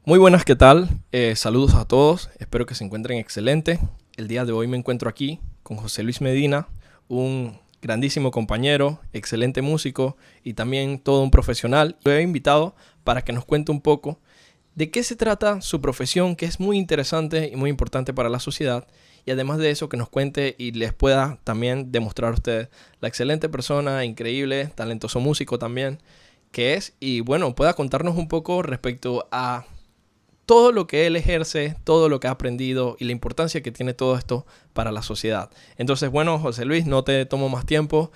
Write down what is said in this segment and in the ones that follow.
Muy buenas, ¿qué tal? Saludos a todos, espero que se encuentren excelentes. El día de hoy me encuentro aquí con José Luis Medina, un grandísimo compañero, excelente músico y también todo un profesional. Lo he invitado para que nos cuente un poco de qué se trata su profesión, que es muy interesante y muy importante para la sociedad. Y además de eso, que nos cuente y les pueda también demostrar a ustedes la excelente persona, increíble, talentoso músico también que es. Y bueno, pueda contarnos un poco respecto a todo lo que él ejerce, todo lo que ha aprendido y la importancia que tiene todo esto para la sociedad. Entonces, bueno, José Luis, no te tomo más tiempo.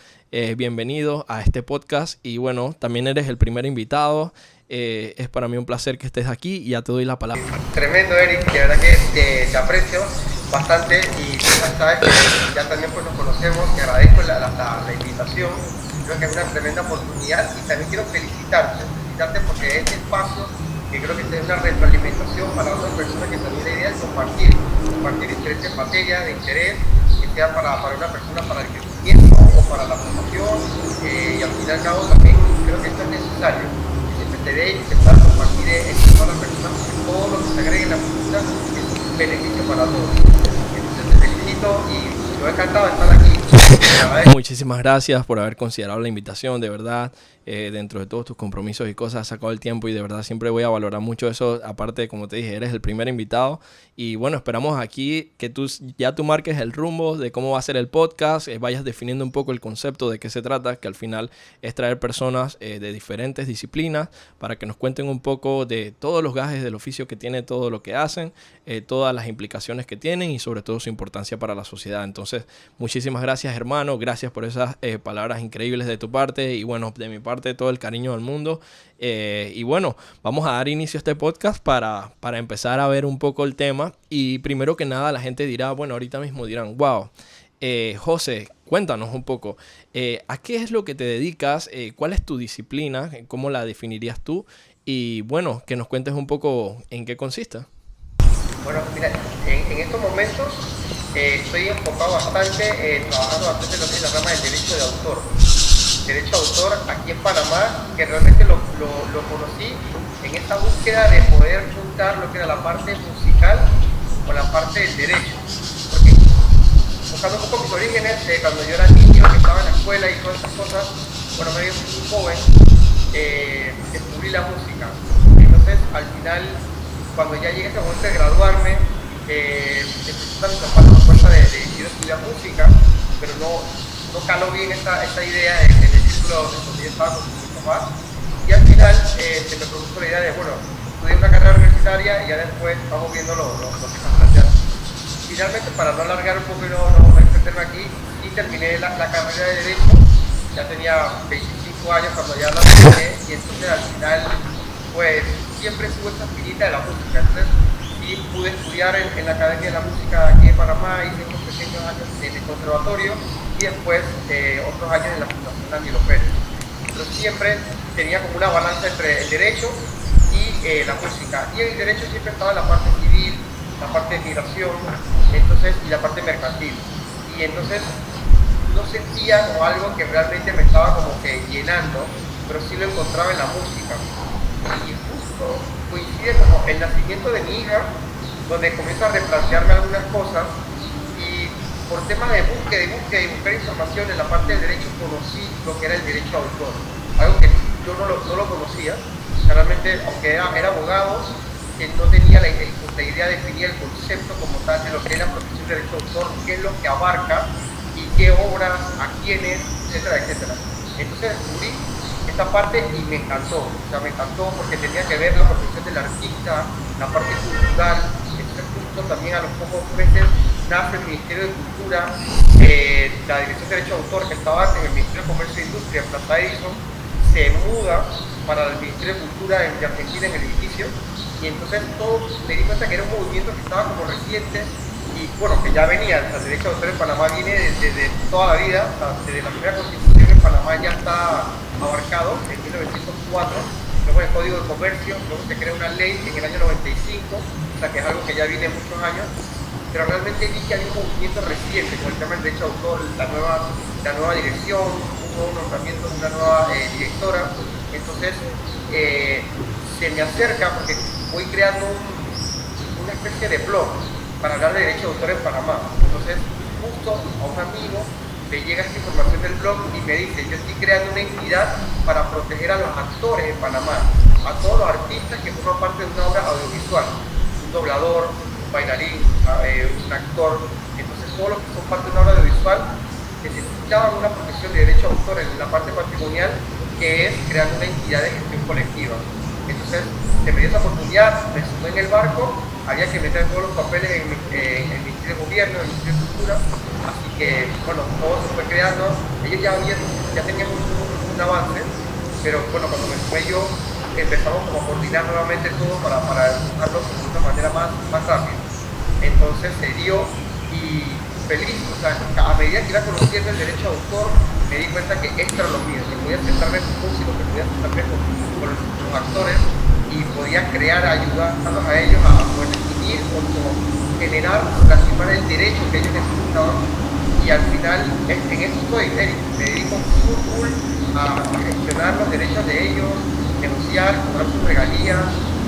Bienvenido a este podcast y bueno, también eres el primer invitado. Es para mí un placer que estés aquí y ya te doy la palabra. Tremendo, Eric, de verdad que te aprecio bastante y ya sabes que ya también pues nos conocemos, te agradezco la invitación, creo que es una tremenda oportunidad y también quiero felicitarte porque este espacio que creo que es una retroalimentación para otras personas que también la idea es compartir diferentes materias de interés, que sea para una persona para el crecimiento o para la formación y al fin y al cabo también creo que esto es necesario. Te dé y se pueda compartir entre todas las personas, porque todo lo que se agregue en la cultura es un beneficio para todos. Entonces te felicito y me ha encantado estar aquí. Muchísimas gracias por haber considerado la invitación, de verdad. Dentro de todos tus compromisos y cosas has sacado el tiempo y de verdad siempre voy a valorar mucho eso. Aparte, como te dije, eres el primer invitado y bueno, esperamos aquí que tú marques el rumbo de cómo va a ser el podcast, vayas definiendo un poco el concepto de qué se trata, que al final es traer personas de diferentes disciplinas para que nos cuenten un poco de todos los gajes del oficio que tiene, todo lo que hacen, todas las implicaciones que tienen y sobre todo su importancia para la sociedad. Entonces, muchísimas gracias, hermano, gracias por esas palabras increíbles de tu parte y bueno, de mi parte todo el cariño del mundo. Y bueno, vamos a dar inicio a este podcast para empezar a ver un poco el tema. Y primero que nada la gente dirá, bueno, ahorita mismo dirán, wow, José, cuéntanos un poco, ¿a qué es lo que te dedicas? ¿Cuál es tu disciplina? ¿Cómo la definirías tú? Y bueno, que nos cuentes un poco en qué consiste. Bueno, mira, en estos momentos estoy enfocado bastante, trabajando bastante en lo que es la rama del derecho de autor. Derecho de autor aquí en Panamá, que realmente lo conocí en esta búsqueda de poder juntar lo que era la parte musical con la parte del derecho. Porque buscando un poco mis orígenes, cuando yo era niño, que estaba en la escuela y todas esas cosas, bueno, me vi muy joven, descubrí la música. Entonces, al final, cuando ya llegué a ese momento de graduarme, empecé a mi propuesta de quiero estudiar música, pero no caló bien esta idea en el círculo donde yo estaba con mis papás. Y al final se me propuso la idea de, bueno, estudié una carrera universitaria y ya después vamos viendo lo que se plantea. Finalmente, para no alargar un poco y no extenderme aquí, y terminé la carrera de Derecho, ya tenía 25 años cuando ya la terminé, y entonces al final, pues, siempre tuve esta espinita de la música. Entonces, sí pude estudiar en la Academia de la Música aquí en Panamá, hice unos pequeños años en el conservatorio, y después otros años en la Fundación Danilo Pérez. Pero siempre tenía como una balanza entre el derecho y la música. Y en el derecho siempre estaba la parte civil, la parte de migración, entonces, y la parte mercantil. Y entonces no sentía como algo que realmente me estaba como que llenando, pero sí lo encontraba en la música. Y justo coincide como el nacimiento de mi hija, donde comienzo a replantearme algunas cosas y por temas de búsqueda y buscar información en la parte del derecho conocí lo que era el derecho a autor, algo que yo no lo conocía. Realmente, aunque era abogado, no tenía la idea de definir el concepto como tal de lo que es la profesión de derecho de autor, qué es lo que abarca y qué obras, a quiénes, etcétera, etcétera. Entonces descubrí esta parte y me encantó, o sea, me encantó porque tenía que ver la profesión del artista, la parte cultural. Entonces justo también a los pocos meses nace el Ministerio de Cultura, la Dirección de Derecho de Autor que estaba antes en el Ministerio de Comercio e Industria en Plaza Edison, se muda para el Ministerio de Cultura de Argentina en el edificio. Y entonces todos me di cuenta que era un movimiento que estaba como reciente y bueno, que ya venía, o sea, el derecho de autor en Panamá viene desde toda la vida, o sea, desde la primera constitución en Panamá ya está abarcado en 1904, luego el Código de Comercio, luego se crea una ley en el año 95, o sea que es algo que ya viene muchos años, pero realmente vi que había un movimiento reciente con el tema del derecho de autor, la nueva dirección, un nuevo nombramiento, una nueva directora, entonces se me acerca porque voy creando una especie de blog para hablar de derecho de autor en Panamá. Entonces, justo a un amigo le llega esta información del blog y me dice, yo estoy creando una entidad para proteger a los actores en Panamá, a todos los artistas que forman parte de una obra audiovisual, un doblador, un bailarín, un actor. Entonces, todos los que son parte de una obra audiovisual necesitaban una protección de derecho de autor en la parte patrimonial, que es creando una entidad de gestión colectiva. Entonces, se me dio esa oportunidad, me sumé en el barco, había que meter todos los papeles en el Ministerio de Gobierno, en el Ministerio de Cultura, así que, bueno, todo se fue creando. Ellos ya tenían un avance, pero bueno, cuando me fue yo, empezamos como a coordinar nuevamente todo para empujarlo de una manera más rápida. Entonces se dio y feliz, o sea, a medida que iba conociendo el derecho de autor, me di cuenta que esto era lo mío, que podía sentarme con músicos, que podía sentarme con los actores y podía crear, ayudarlos a ellos a poder definir o generar, plasmar el derecho que ellos necesitaban. Y al final, en eso estoy, Eric, me dedico full a gestionar los derechos de ellos, negociar, cobrar sus regalías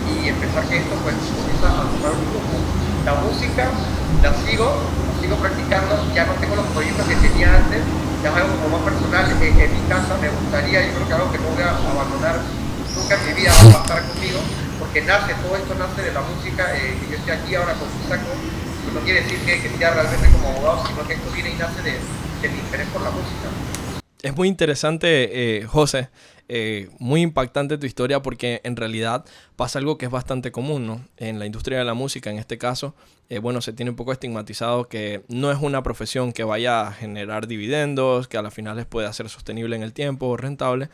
y empezar que esto pues comienza a tomar un grupo. La música la sigo practicando, ya no tengo los proyectos que tenía antes, ya es algo como más personal en mi casa, me gustaría, yo creo que algo que no voy a abandonar nunca en mi vida, va a estar conmigo, porque todo esto nace de la música, que yo estoy aquí ahora con un saco, pues no quiere decir que sea realmente como abogado, sino que esto viene y nace de mi interés por la música. Es muy interesante, José, muy impactante tu historia porque en realidad pasa algo que es bastante común, ¿no? En la industria de la música, en este caso, bueno, se tiene un poco estigmatizado que no es una profesión que vaya a generar dividendos, que a la final les pueda ser sostenible en el tiempo, rentable.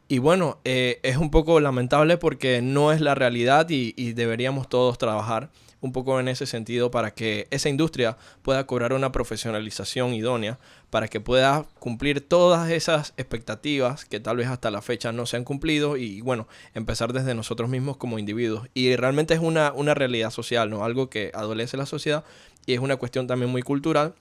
Y bueno, es un poco lamentable porque no es la realidad y deberíamos todos trabajar un poco en ese sentido para que esa industria pueda cobrar una profesionalización idónea, para que pueda cumplir todas esas expectativas que tal vez hasta la fecha no se han cumplido y bueno, empezar desde nosotros mismos como individuos. Y realmente es una realidad social, ¿no? Algo que adolece la sociedad y es una cuestión también muy cultural.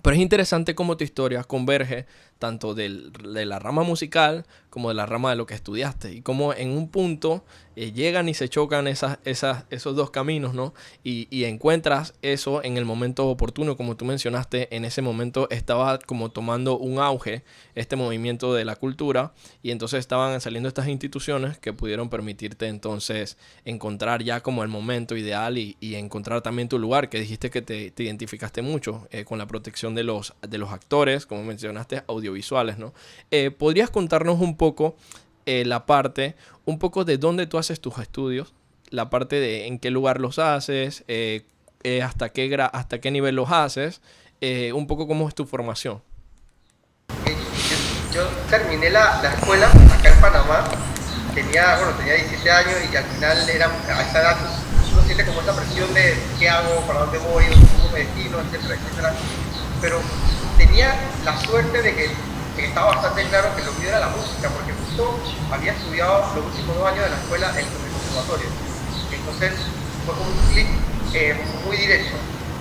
Pero es interesante cómo tu historia converge tanto de la rama musical como de la rama de lo que estudiaste. Y cómo en un punto llegan y se chocan esos dos caminos, ¿no? Y encuentras eso en el momento oportuno, como tú mencionaste. En ese momento estaba como tomando un auge este movimiento de la cultura. Y entonces estaban saliendo estas instituciones que pudieron permitirte entonces encontrar ya como el momento ideal y encontrar también tu lugar, que dijiste que te identificaste mucho con la protección de los actores, como mencionaste, audiovisuales, ¿no? ¿Podrías contarnos un poco la parte, un poco de dónde tú haces tus estudios, la parte de en qué lugar los haces, hasta qué nivel los haces, un poco cómo es tu formación? Yo terminé la escuela acá en Panamá, tenía 17 años y al final a esa edad uno siente como esa presión de qué hago, para dónde voy, cómo me destino, etcétera, etcétera. Pero tenía la suerte de que estaba bastante claro que lo mío era la música, porque justo había estudiado los últimos 2 años de la escuela en el conservatorio. Entonces fue como un clic muy directo.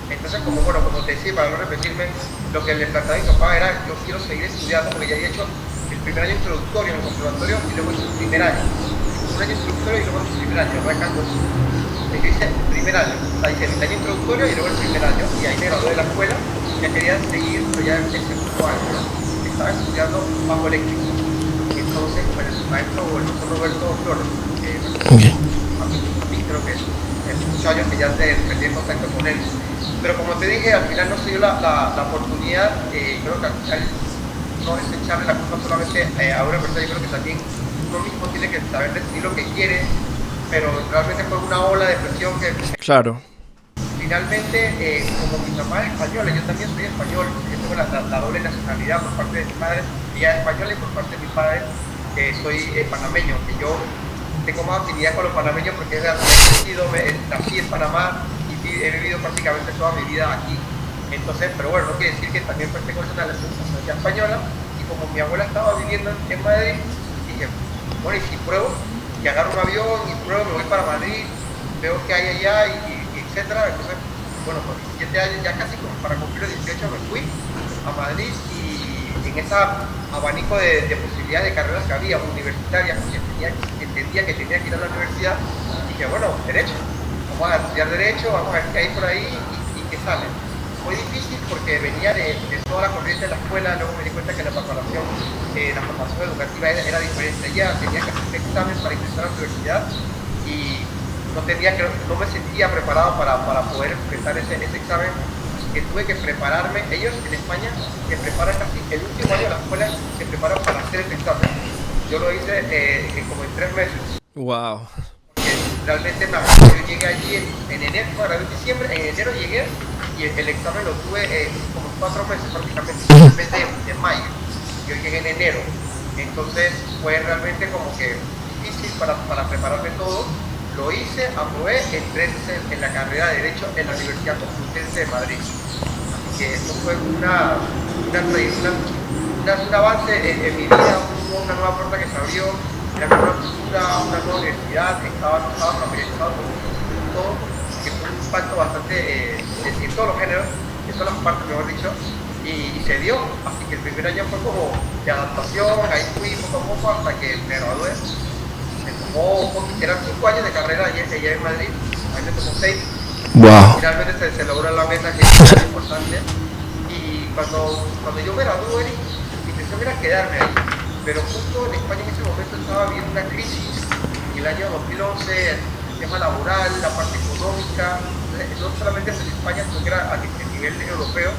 Entonces, como te decía, para no repetirme, lo que le planteaba a mi papá era, yo quiero seguir estudiando, porque ya había hecho el primer año introductorio en el conservatorio y luego el primer año. Un año introductorio y luego el primer año, arrancando. Yo hice el primer año, o sea, hice el año introductorio y luego el primer año, y ahí me gradué de la escuela, ya quería seguir, pero ya el segundo año, ¿no? Estaba estudiando bajo eléctrico. Entonces, bueno, el maestro, el profesor Roberto Flores, a mí creo que es muchos años que ya perdí el contacto con él. Pero como te dije, al final no se dio la oportunidad, creo que al final no es echarle la culpa solamente a una persona, yo creo que también uno mismo tiene que saber decidir lo que quiere, pero realmente fue una ola de presión que... Claro. Finalmente, como mi mamá es española, yo también soy español, yo tengo la doble nacionalidad por parte de mi madre, ella es española y por parte de mi padre soy panameño, que yo tengo más afinidad con los panameños porque nací en Panamá y he vivido prácticamente toda mi vida aquí. Entonces, pero bueno, no quiere decir que también tengo una nacionalidad española, y como mi abuela estaba viviendo en Madrid, dije, bueno, y si pruebo, que agarro un avión y pruebo, me voy para Madrid, veo qué hay allá y etcétera. Entonces, bueno, con 17 años, ya casi como para cumplir los 18, me fui a Madrid y en ese abanico de posibilidades de carreras que había, universitarias, porque entendía que tenía que ir a la universidad, dije, dije, bueno, derecho, vamos a estudiar derecho, vamos a ver qué hay por ahí y qué sale. Fue difícil porque venía de toda la corriente de la escuela, luego me di cuenta que la formación educativa era diferente. Ya tenía que hacer un examen para ingresar a la universidad y no me sentía preparado para poder enfrentar ese examen, que tuve que prepararme. Ellos en España se preparan casi el último año de la escuela, se preparan para hacer el examen. Yo lo hice como en 3 meses. Wow. Realmente yo llegué allí en enero, para en diciembre, en enero llegué y el examen lo tuve como 4 meses prácticamente, en el mes de mayo. Yo llegué en enero, entonces fue realmente como que difícil para prepararme todo. Lo hice, aprobé, entré en la carrera de Derecho en la Universidad Complutense de Madrid. Así que esto fue un avance en mi vida, una nueva puerta que se abrió, una nueva cultura, una nueva universidad, estaba familiarizado con todo, que fue un impacto bastante en todos los géneros, en todas las partes, mejor dicho, y se dio. Así que el primer año fue como de adaptación, ahí fui poco a poco hasta que me gradué. Eran 5 años de carrera allá en Madrid, a mí me tomó 6. Wow. Finalmente se logró la meta, que es importante. Y cuando yo me gradué, mi intención era quedarme ahí. Pero justo en España en ese momento estaba viviendo una crisis. En el año 2011, el tema laboral, la parte económica, no solamente en España, sino que era a nivel europeo.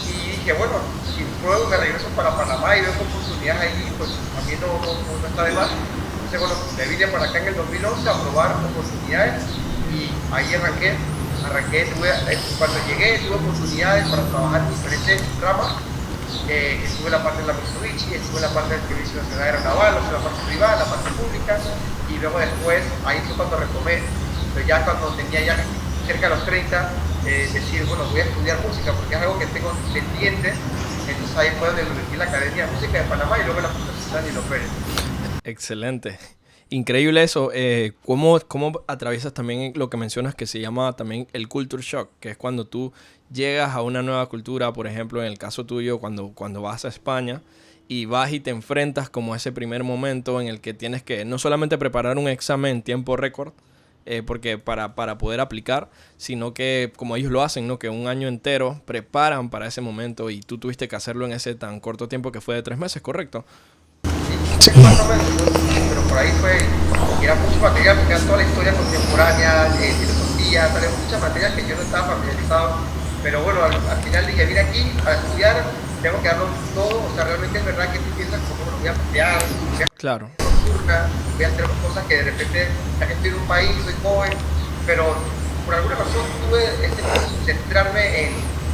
Y dije, bueno, si pruebo me regreso para Panamá y veo oportunidades ahí, pues también no está de más. Entonces, bueno, me vine para acá en el 2011 a probar oportunidades y ahí arranqué. Cuando llegué tuve oportunidades para trabajar en diferentes ramas. Estuve en la parte de la Mitsubishi, estuve en la parte del Servicio Nacional Aeronaval, o sea, la parte privada, la parte pública, y luego después, ahí fue cuando retomé, pero ya cuando tenía ya cerca de los 30, decir, bueno, voy a estudiar música porque es algo que tengo pendiente. Entonces ahí fue donde me metí en la Academia de Música de Panamá y luego en la Fundación Nilo Pérez. Excelente. Increíble eso. ¿Cómo atraviesas también lo que mencionas que se llama también el culture shock? Que es cuando tú llegas a una nueva cultura, por ejemplo, en el caso tuyo, cuando vas a España y vas y te enfrentas como a ese primer momento en el que tienes que no solamente preparar un examen en tiempo récord, porque para poder aplicar, sino que como ellos lo hacen, ¿no? Que un año entero preparan para ese momento y tú tuviste que hacerlo en ese tan corto tiempo que fue de 3 meses, ¿correcto? Sí. Pero por ahí era mucho material, porque era toda la historia contemporánea, filosofía, muchas materias que yo no estaba familiarizado. Pero bueno, al final dije, vine aquí a estudiar, tengo que darlo todo. O sea, realmente es verdad que tú piensas como lo voy a estudiar, claro, voy a hacer cosas que de repente, ya que estoy en un país, soy joven, pero por alguna razón tuve centrarme en,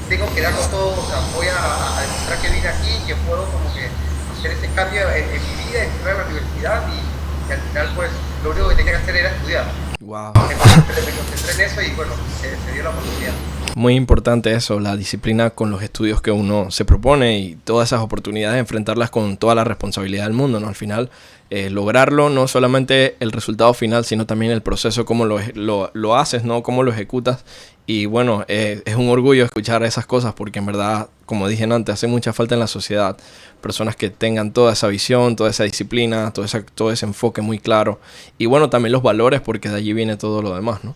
tengo que darlo todo, o sea, voy a demostrar que vine aquí, que puedo como que hacer ese cambio en mi vida, entrar a la universidad y al final pues lo único que tenía que hacer era estudiar. wow. Entonces me concentré en eso y bueno, se dio la oportunidad. Muy importante eso, la disciplina con los estudios que uno se propone y todas esas oportunidades, enfrentarlas con toda la responsabilidad del mundo, ¿no? Al final, lograrlo, no solamente el resultado final, sino también el proceso, cómo lo haces, ¿no? Cómo lo ejecutas. Y bueno, es un orgullo escuchar esas cosas porque en verdad, como dije antes, hace mucha falta en la sociedad personas que tengan toda esa visión, toda esa disciplina, todo ese enfoque muy claro. Y bueno, también los valores, porque de allí viene todo lo demás, ¿no?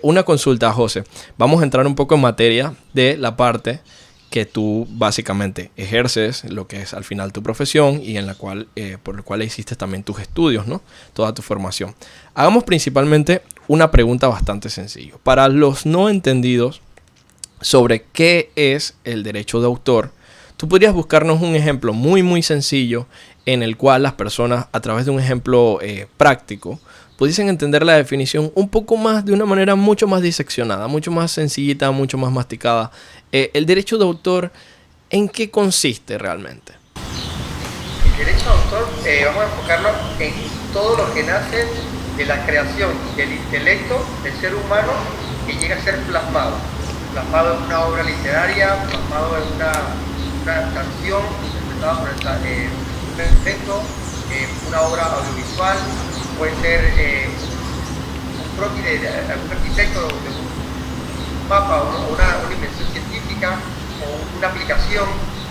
Una consulta, José. Vamos a entrar un poco en materia de la parte que tú básicamente ejerces, lo que es al final tu profesión y en la cual, por la cual hiciste también tus estudios, ¿no? Toda tu formación. Hagamos principalmente una pregunta bastante sencilla. Para los no entendidos sobre qué es el derecho de autor, tú podrías buscarnos un ejemplo muy, muy sencillo en el cual las personas, a través de un ejemplo práctico, pudiesen entender la definición un poco más, de una manera mucho más diseccionada, mucho más sencillita, mucho más masticada. El derecho de autor, ¿en qué consiste realmente? El derecho de autor, vamos a enfocarlo en todo lo que nace de la creación del intelecto del ser humano que llega a ser plasmado en una obra literaria, plasmado en una canción interpretada por un efecto, una obra audiovisual. Puede ser un croquis de algún arquitecto, de un mapa o una invención científica o una aplicación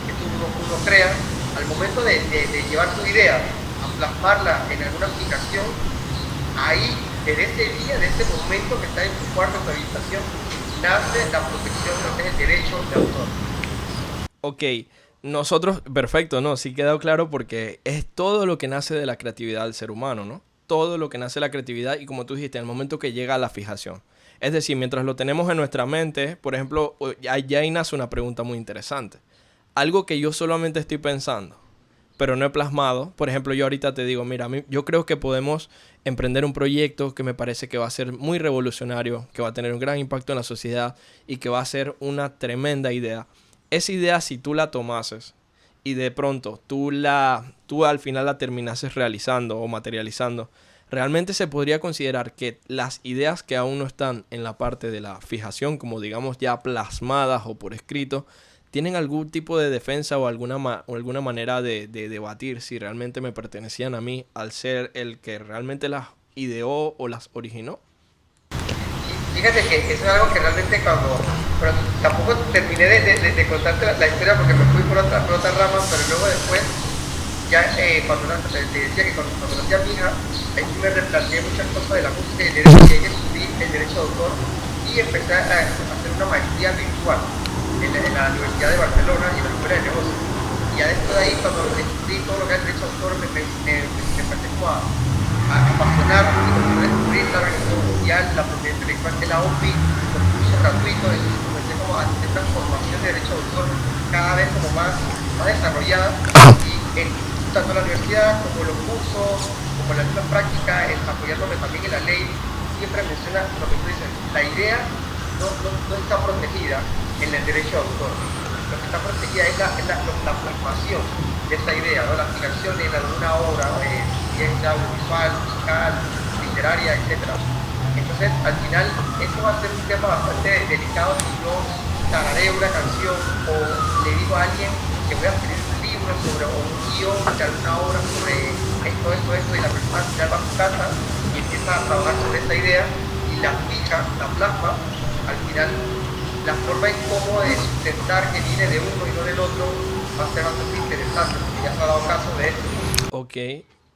que uno crea. Al momento de llevar tu idea a plasmarla en alguna aplicación, ahí desde ese día, de ese momento que está en tu cuarto, en tu habitación, nace la protección de lo que es el derecho de autor. Ok, nosotros, perfecto, ¿no? Sí quedó claro porque es todo lo que nace de la creatividad del ser humano, ¿no? Todo lo que nace de la creatividad y como tú dijiste, en el momento que llega a la fijación. Es decir, mientras lo tenemos en nuestra mente, por ejemplo, ya ahí nace una pregunta muy interesante. Algo que yo solamente estoy pensando, pero no he plasmado. Por ejemplo, yo ahorita te digo, mira, yo creo que podemos emprender un proyecto que me parece que va a ser muy revolucionario, que va a tener un gran impacto en la sociedad y que va a ser una tremenda idea. Esa idea, si tú la tomases y de pronto tú al final la terminases realizando o materializando, realmente se podría considerar que las ideas que aún no están en la parte de la fijación, como digamos ya plasmadas o por escrito, tienen algún tipo de defensa o alguna manera de debatir si realmente me pertenecían a mí al ser el que realmente las ideó o las originó. Fíjate que eso es algo que realmente pero tampoco terminé de contarte la historia porque me fui por otra rama, pero luego después, ya cuando te decía que cuando conocí a mi hija, ahí sí me replanteé muchas cosas de la música y el derecho, y ahí descubrí el derecho de autor y empecé a hacer una maestría virtual en la Universidad de Barcelona y en la Escuela de Negocios. Y ya después de ahí, cuando descubrí todo lo que es el derecho de autor, me empecé como a apasionar y comencé a descubrir la organización mundial, la propiedad intelectual de la OPI, los cursos gratuitos, y comencé como a hacer una formación de derecho de autor cada vez como más desarrollada, y tanto la universidad como los cursos, como la misma práctica, apoyándome también en la ley, siempre menciona lo que tú dices, la idea no está protegida en el derecho de autor. Lo que está protegida es la plasmación de esa idea, ¿no? La fijación en alguna obra, ciencia, audiovisual, musical, literaria, etc. Entonces, al final, eso va a ser un tema bastante delicado si yo tarareo una canción o le digo a alguien que voy a escribir un libro sobre o un guión de alguna obra sobre esto, y la persona al final va a su casa y empieza a trabajar sobre esa idea y la fija, la plasma. Al final, la forma en cómo de sustentar que viene de uno y no del otro va a ser bastante interesante, porque ya se ha dado caso de esto. Ok.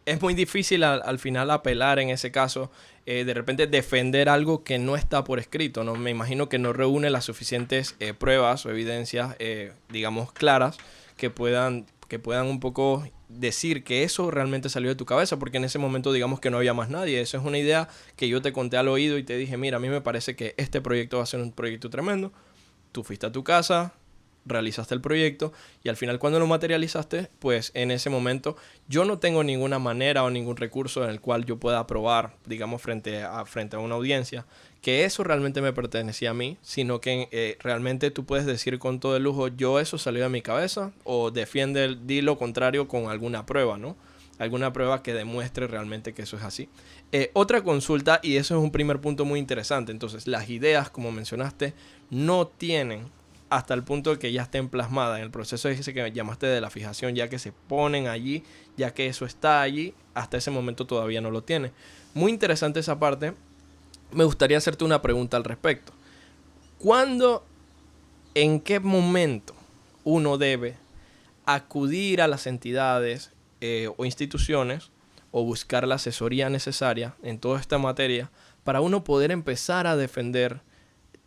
Es muy difícil al final apelar en ese caso, de repente defender algo que no está por escrito, ¿no? Me imagino que no reúne las suficientes pruebas o evidencias, digamos, claras que puedan un poco decir que eso realmente salió de tu cabeza, porque en ese momento digamos que no había más nadie. Eso es una idea que yo te conté al oído y te dije, mira, a mí me parece que este proyecto va a ser un proyecto tremendo. Tú fuiste a tu casa, realizaste el proyecto y al final cuando lo materializaste, pues en ese momento yo no tengo ninguna manera o ningún recurso en el cual yo pueda probar, digamos, frente a una audiencia, que eso realmente me pertenecía a mí, sino que realmente tú puedes decir con todo el lujo, yo eso salió de mi cabeza, o di lo contrario con alguna prueba, ¿no? Alguna prueba que demuestre realmente que eso es así. Otra consulta, y eso es un primer punto muy interesante. Entonces, las ideas, como mencionaste, no tienen hasta el punto de que ya estén plasmadas en el proceso ese que llamaste de la fijación, ya que se ponen allí, ya que eso está allí, hasta ese momento todavía no lo tiene. Muy interesante esa parte. Me gustaría hacerte una pregunta al respecto. ¿En qué momento uno debe acudir a las entidades o instituciones o buscar la asesoría necesaria en toda esta materia para uno poder empezar a defender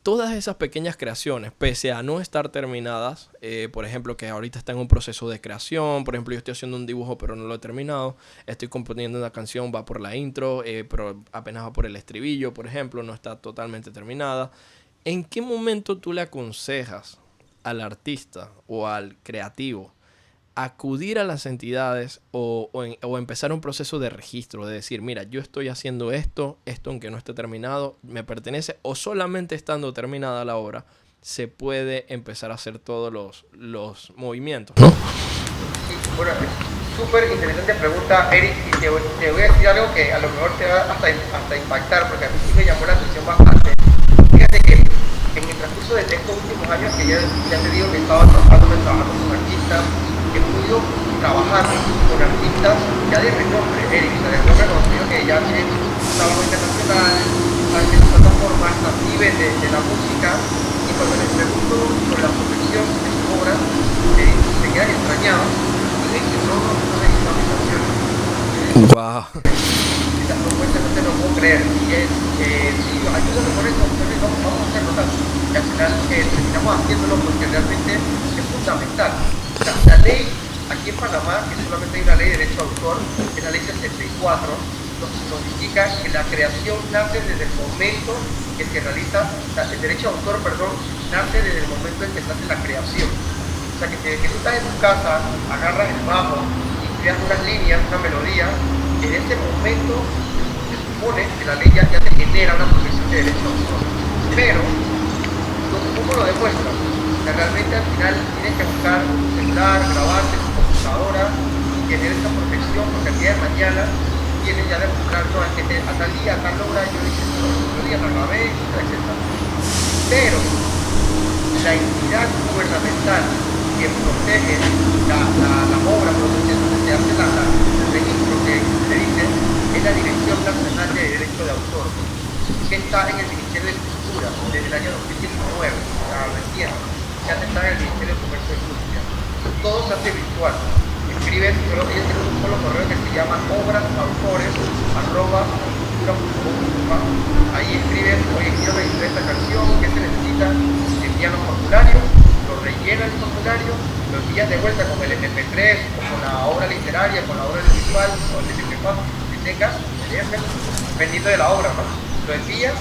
todas esas pequeñas creaciones, pese a no estar terminadas? Por ejemplo, que ahorita está en un proceso de creación. Por ejemplo, yo estoy haciendo un dibujo pero no lo he terminado. Estoy componiendo una canción, va por la intro, pero apenas va por el estribillo, por ejemplo, no está totalmente terminada. ¿En qué momento tú le aconsejas al artista o al creativo acudir a las entidades o empezar un proceso de registro, de decir, mira, yo estoy haciendo esto aunque no esté terminado, me pertenece, o solamente estando terminada la obra se puede empezar a hacer todos los movimientos, ¿no? Sí, bueno, súper interesante pregunta, Eric, y te voy a decir algo que a lo mejor te va hasta impactar, porque a mí sí me llamó la atención bastante. Fíjate que en el transcurso de estos últimos años, que ya te digo que he estado trabajando con artistas, he podido trabajar con artistas ya de renombre, Eric, o sea, de renombre conocido, que ya tienen un trabajo internacional, están en plataformas, están viven de la música, y cuando les pregunto sobre la protección de sus obras, se quedan extrañados y me dicen, no necesitamos canciones. Wow. Las propuestas no te no puedo creer. Y es, sí, ayúdame con eso, entonces vamos a hacerlo tal. Y al final terminamos haciéndolo porque realmente es fundamental. La ley aquí en Panamá, que solamente hay una ley de derecho de autor, que es la ley 64, nos indica que la creación nace desde el momento que se realiza, o sea, el derecho de autor, perdón, nace desde el momento en que se hace la creación. O sea, que tú estás en tu casa, agarras el bajo y creas unas líneas, una melodía, en ese momento se supone que la ley ya te genera una protección de derecho de autor. Pero, ¿cómo lo demuestras? O sea, realmente al final tienes que buscar un celular, grabarte tu computadora y tener esa protección, porque el día de mañana tienes ya demostrar, no, es que a tal día, a tal hora yo hice esto, otro día la grabé, etc. Pero la entidad gubernamental que protege la obra, por donde se hace el registro que se dice, es la Dirección Nacional de Derecho de Autor, que está en el Ministerio de Cultura desde el año 2019, o sea, recién, ya está en el Ministerio de Comercio y Industria. Todo se hace virtual. Escribes, ellos tienen un solo correo que se llama obrasautores@cultura.com. Ahí escribes, oye, quiero registrar esta canción, ¿qué se necesita? Te envían los formularios, lo rellenan el formulario, lo envías de vuelta con el MP3 o con la obra literaria, con la obra visual o el MP4 que tengas, dependiendo de la obra, ¿no? Lo envías,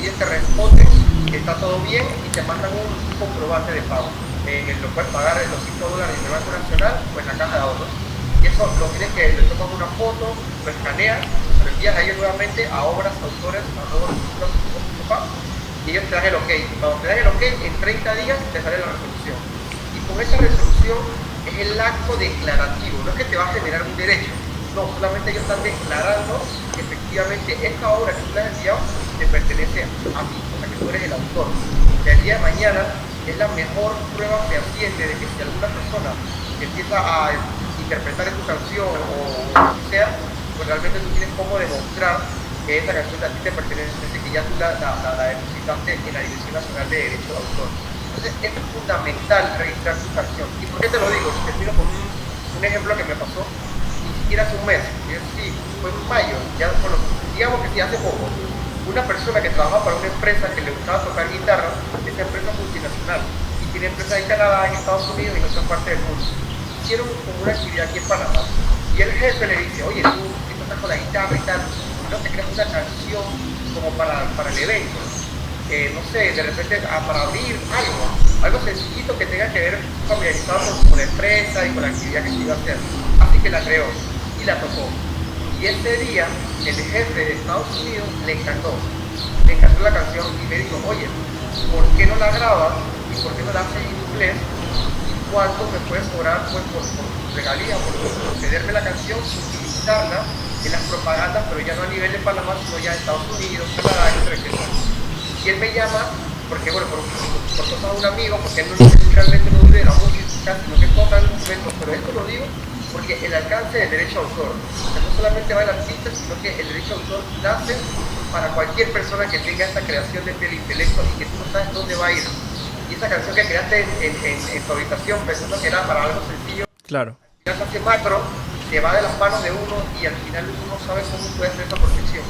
ellos te responden que está todo bien y te mandan un comprobante de pago. Lo puedes pagar en los $5 del Banco Nacional o en la caja de ahorros. Y eso lo tienes que, le tomas una foto, lo escaneas, lo envías a ellos nuevamente a obrasautores@cultura.com y ellos te dan el ok. Cuando te dan el ok, en 30 días te sale la resolución. Y con esa resolución es el acto declarativo, no es que te va a generar un derecho, no, solamente ellos están declarando que efectivamente esta obra que tú le has enviado te pertenece a mí, o sea que tú eres el autor. Que el día de mañana es la mejor prueba fehaciente de que si alguna persona empieza a interpretar tu canción o lo que sea, pues realmente tú tienes cómo demostrar que esa canción a ti te pertenece, que ya tú la depositaste en la Dirección Nacional de Derecho de Autor. Entonces es fundamental registrar tu canción. ¿Y por qué te lo digo? Termino con un ejemplo que me pasó ni siquiera hace un mes, sí, fue en mayo, ya, bueno, digamos que sí, hace poco. Una persona que trabaja para una empresa que le gustaba tocar guitarra, esa empresa multinacional, y tiene empresas en Canadá, en Estados Unidos y en otras partes del mundo. Hicieron como una actividad aquí en Panamá, y el jefe le dice, oye, tú estás con la guitarra y tal, no te creas una canción como para el evento, no sé, de repente para abrir algo sencillito que tenga que ver familiarizado con la empresa y con la actividad que se iba a hacer. Así que la creó y la tocó. Y ese día, el jefe de Estados Unidos le encantó la canción y me dijo, oye, ¿por qué no la grabas y por qué no la haces en inglés? ¿Y cuánto me puedes cobrar pues, por regalía, por cederme la canción y utilizarla en las propagandas, pero ya no a nivel de Panamá, sino ya en Estados Unidos, Canadá, etc. Y él me llama, porque bueno, por cosas de un amigo, porque él realmente no vive de la música, sino que toca en instrumentos, pero esto lo digo porque el alcance del derecho de autor, o sea, no solamente va el artista, sino que el derecho de autor nace para cualquier persona que tenga esta creación del intelecto y que tú no sabes dónde va a ir. Y esa canción que creaste en tu habitación pensando que era para algo sencillo, Claro. al final se hace macro, se va de las manos de uno y al final uno no sabe cómo puede hacer esa protección.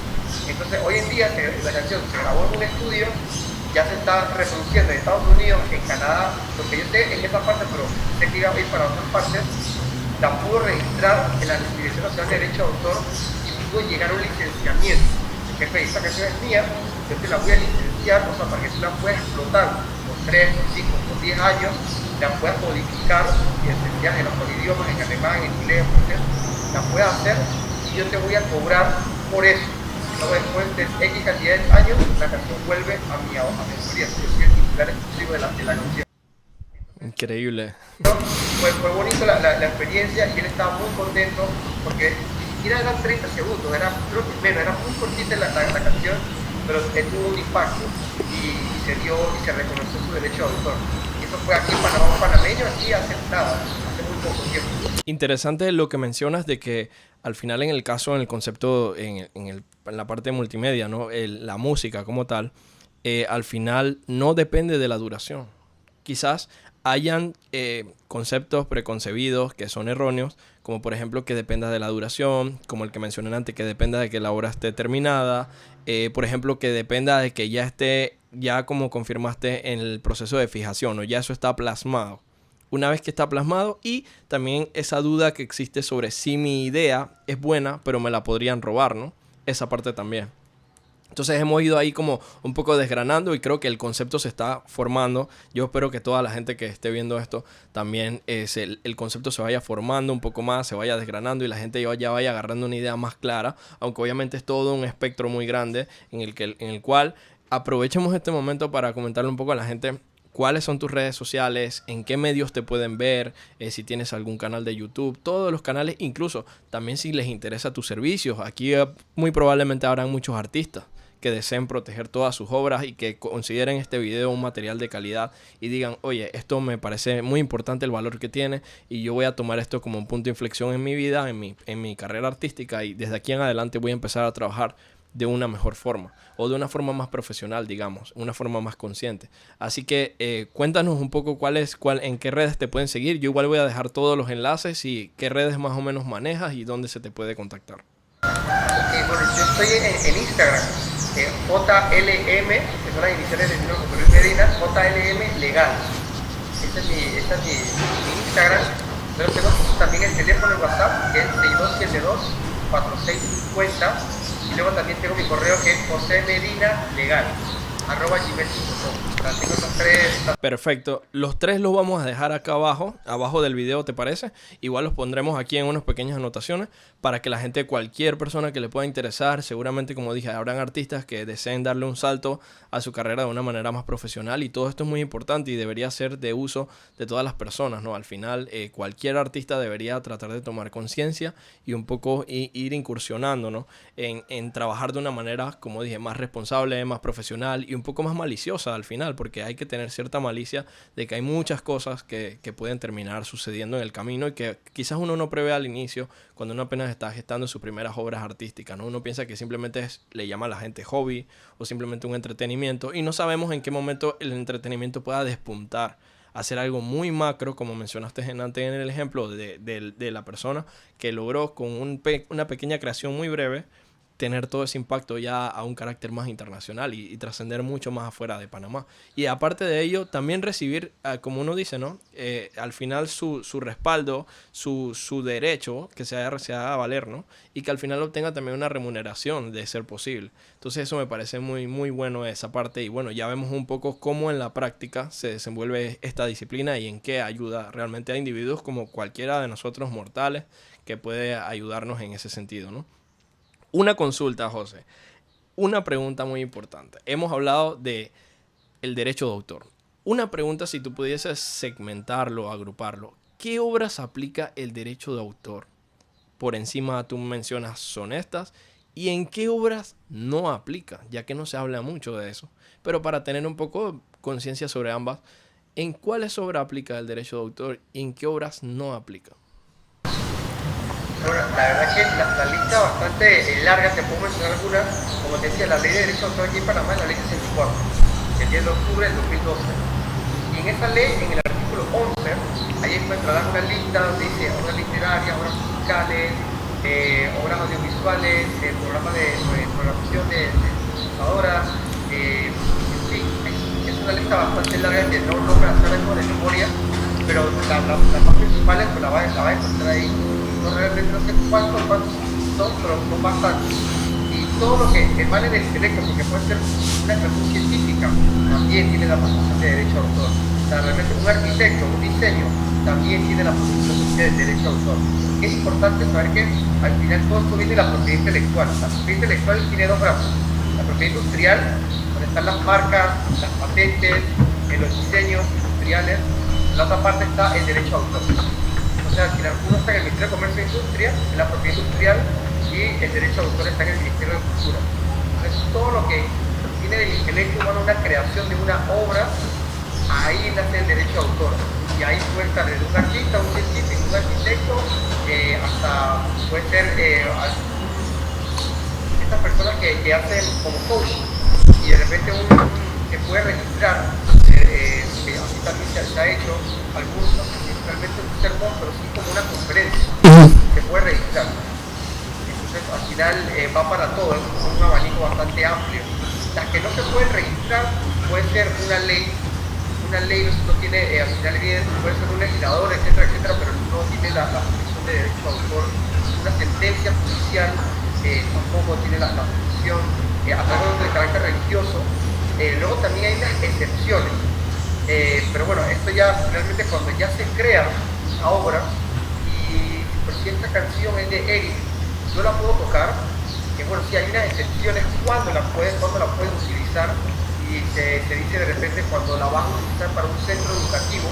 Entonces hoy en día la canción se grabó en un estudio, ya se está reproduciendo en Estados Unidos, en Canadá, lo que yo sé en esa parte, pero sé que iba a ir para otras partes. La pudo registrar en la Dirección Nacional de Derecho de Autor y pudo llegar a un licenciamiento. El jefe, esta canción es mía, yo te la voy a licenciar, o sea, para que tú la puedas explotar por 3, por 5, por 10 años, la puedas modificar y enseñar en otros idiomas, en alemán, en inglés, la puedas hacer y yo te voy a cobrar por eso. Luego después de X cantidad de años, la canción vuelve a mi autoría. Yo soy el titular exclusivo de la canción. Increíble. Fue bonito la experiencia y él estaba muy contento porque ni siquiera eran 30 segundos, era muy cortita la canción, pero tuvo un impacto y se reconoció su derecho de autor. Y eso fue aquí en Panamá, un panameño, aquí hace nada, hace muy poco tiempo. Interesante lo que mencionas de que al final en el caso, en el concepto, en la parte multimedia, ¿no? La música como tal, al final no depende de la duración. Quizás hayan conceptos preconcebidos que son erróneos como por ejemplo que dependa de la duración, como el que mencioné antes, que dependa de que la obra esté terminada, por ejemplo que dependa de que ya esté, ya como confirmaste en el proceso de fijación, o ya eso está plasmado. Una vez que está plasmado, y también esa duda que existe sobre si mi idea es buena, pero me la podrían robar, ¿no? Esa parte también. Entonces hemos ido ahí como un poco desgranando y creo que el concepto se está formando. Yo espero que toda la gente que esté viendo esto también el concepto se vaya formando un poco más, se vaya desgranando y la gente ya vaya agarrando una idea más clara, aunque obviamente es todo un espectro muy grande en el cual aprovechemos este momento para comentarle un poco a la gente cuáles son tus redes sociales, en qué medios te pueden ver, si tienes algún canal de YouTube, todos los canales, incluso también si les interesa tus servicios. Aquí muy probablemente habrán muchos artistas que deseen proteger todas sus obras y que consideren este video un material de calidad y digan, oye, esto me parece muy importante el valor que tiene y yo voy a tomar esto como un punto de inflexión en mi vida, en mi carrera artística, y desde aquí en adelante voy a empezar a trabajar de una mejor forma o de una forma más profesional, digamos, una forma más consciente. Así que cuéntanos un poco en qué redes te pueden seguir. Yo igual voy a dejar todos los enlaces y qué redes más o menos manejas y dónde se te puede contactar. Bueno, yo estoy en Instagram, JLM, que son las iniciales de mi nombre, Luis Medina, JLM Legal. Este es mi Instagram. Luego tengo también el teléfono en WhatsApp, que es 6272-4650. Y luego también tengo mi correo, que es josemedinalegal@gmail.com. Tengo esos tres. Perfecto. Los tres los vamos a dejar acá abajo del video, ¿te parece? Igual los pondremos aquí en unas pequeñas anotaciones para que la gente, cualquier persona que le pueda interesar, seguramente, como dije, habrán artistas que deseen darle un salto a su carrera de una manera más profesional, y todo esto es muy importante y debería ser de uso de todas las personas, ¿no? Al final, cualquier artista debería tratar de tomar conciencia y un poco ir incursionando, ¿no? En trabajar de una manera, como dije, más responsable, más profesional y un poco más maliciosa al final, porque hay que tener cierta malicia de que hay muchas cosas que pueden terminar sucediendo en el camino y que quizás uno no prevé al inicio cuando uno apenas está gestando sus primeras obras artísticas, ¿no? Uno piensa que simplemente le llama a la gente hobby o simplemente un entretenimiento, y no sabemos en qué momento el entretenimiento pueda despuntar, hacer algo muy macro, como mencionaste antes en el ejemplo de la persona que logró con una pequeña creación muy breve tener todo ese impacto ya a un carácter más internacional y trascender mucho más afuera de Panamá. Y aparte de ello, también recibir, como uno dice, ¿no? Al final su respaldo, su derecho, que se haga valer, ¿no? Y que al final obtenga también una remuneración de ser posible. Entonces eso me parece muy, muy bueno esa parte. Y bueno, ya vemos un poco cómo en la práctica se desenvuelve esta disciplina y en qué ayuda realmente a individuos como cualquiera de nosotros mortales que puede ayudarnos en ese sentido, ¿no? Una consulta, José. Una pregunta muy importante. Hemos hablado de el derecho de autor. Una pregunta, si tú pudieses segmentarlo, agruparlo. ¿Qué obras aplica el derecho de autor? Por encima tú mencionas son estas. ¿Y en qué obras no aplica? Ya que no se habla mucho de eso. Pero para tener un poco de conciencia sobre ambas, ¿en cuáles obras aplica el derecho de autor y en qué obras no aplica? Bueno, la verdad es que la lista bastante larga, te puedo mencionar algunas. Como te decía, la ley de derecho de autor aquí en Panamá es la ley 64, del 10 de octubre del 2012. Y en esa ley, en el artículo 11, ahí encontrarás una lista donde dice obras literarias, obras musicales, obras audiovisuales, programas de programación de computadoras, en fin, es una lista bastante larga que no logra hacer algo de memoria, pero las más principales pues la vas a encontrar ahí. No, realmente no sé cuántos son, pero son bastantes. Y todo lo que emane del derecho, porque puede ser una expresión científica, también tiene la protección de derecho de autor. O sea, realmente un arquitecto, un diseño, también tiene la protección del derecho de autor. Es importante saber que al final todo esto viene de la propiedad intelectual. La propiedad intelectual tiene dos brazos. La propiedad industrial, donde están las marcas, las patentes, los diseños industriales. En la otra parte está el derecho de autor. O sea, al final uno está en el Ministerio de Comercio e Industria, en la propiedad industrial, y el derecho de autor está en el Ministerio de Cultura. Entonces, todo lo que tiene del intelecto humano, una creación de una obra, ahí nace el derecho de autor. Y ahí puede estar desde un artista, un científico, un arquitecto, hasta puede ser estas personas que hacen como coach, y de repente uno se puede registrar, así también se ha hecho, algunos realmente un sermón, pero sí como una conferencia, se puede registrar. Entonces al final va para todo, es un abanico bastante amplio. Las que no se pueden registrar puede ser una ley no tiene, al final puede ser un legislador, etcétera, etcétera, pero no tiene la protección de derecho de autor. Una sentencia judicial tampoco tiene la protección, a través de carácter religioso. Luego también hay unas excepciones, pero bueno, esto ya realmente cuando ya se crea la obra y por si esta canción es de Eric, yo la puedo tocar, bueno, sí hay unas excepciones cuando la puedes utilizar, y se dice de repente cuando la vas a utilizar para un centro educativo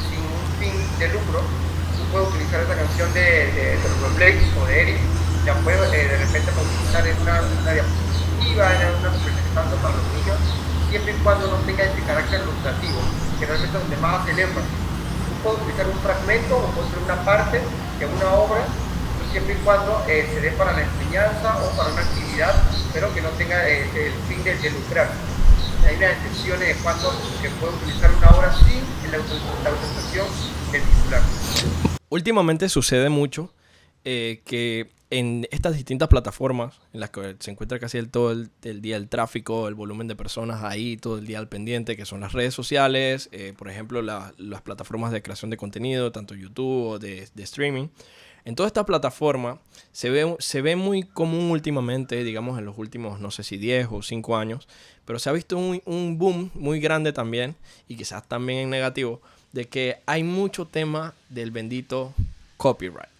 sin un fin de lucro, tú puedes utilizar esa canción de Rubén Blades o de Eric, ya puedes de repente utilizar en una diapositiva, en una presentación para los niños, siempre y cuando no tenga ese carácter lucrativo, que realmente es donde más hace el énfasis. Tú puedes utilizar un fragmento o puedes ser una parte de una obra, siempre y cuando se dé para la enseñanza o para una actividad, pero que no tenga el fin de lucrar. Hay unas excepciones de cuando se puede utilizar una obra sin la autorización del titular. Últimamente sucede mucho que en estas distintas plataformas en las que se encuentra casi todo el día el tráfico, el volumen de personas ahí todo el día al pendiente, que son las redes sociales, por ejemplo las plataformas de creación de contenido, tanto YouTube o de streaming. En toda esta plataforma se ve muy común últimamente, digamos en los últimos, no sé si 10 o 5 años, pero se ha visto un boom muy grande también, y quizás también en negativo, de que hay mucho tema del bendito copyright.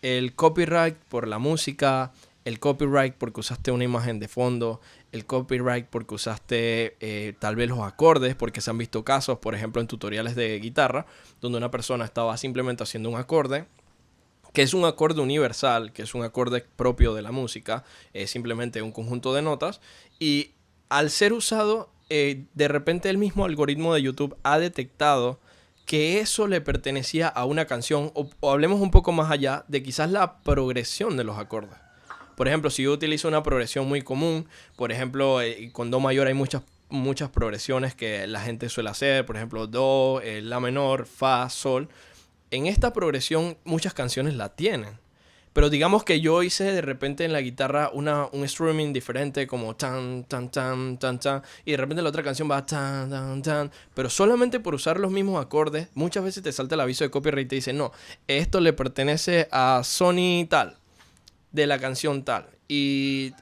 El copyright por la música, el copyright porque usaste una imagen de fondo, el copyright porque usaste tal vez los acordes, porque se han visto casos, por ejemplo, en tutoriales de guitarra, donde una persona estaba simplemente haciendo un acorde, que es un acorde universal, que es un acorde propio de la música, es simplemente un conjunto de notas, y al ser usado, de repente el mismo algoritmo de YouTube ha detectado que eso le pertenecía a una canción, o hablemos un poco más allá de quizás la progresión de los acordes. Por ejemplo, si yo utilizo una progresión muy común, por ejemplo, con Do mayor hay muchas progresiones que la gente suele hacer, por ejemplo, Do, La menor, Fa, Sol. En esta progresión muchas canciones la tienen. Pero digamos que yo hice de repente en la guitarra un strumming diferente, como tan, tan, tan, tan, tan. Y de repente la otra canción va tan, tan, tan. Pero solamente por usar los mismos acordes, muchas veces te salta el aviso de copyright y te dice, no, esto le pertenece a Sony tal, de la canción tal. Y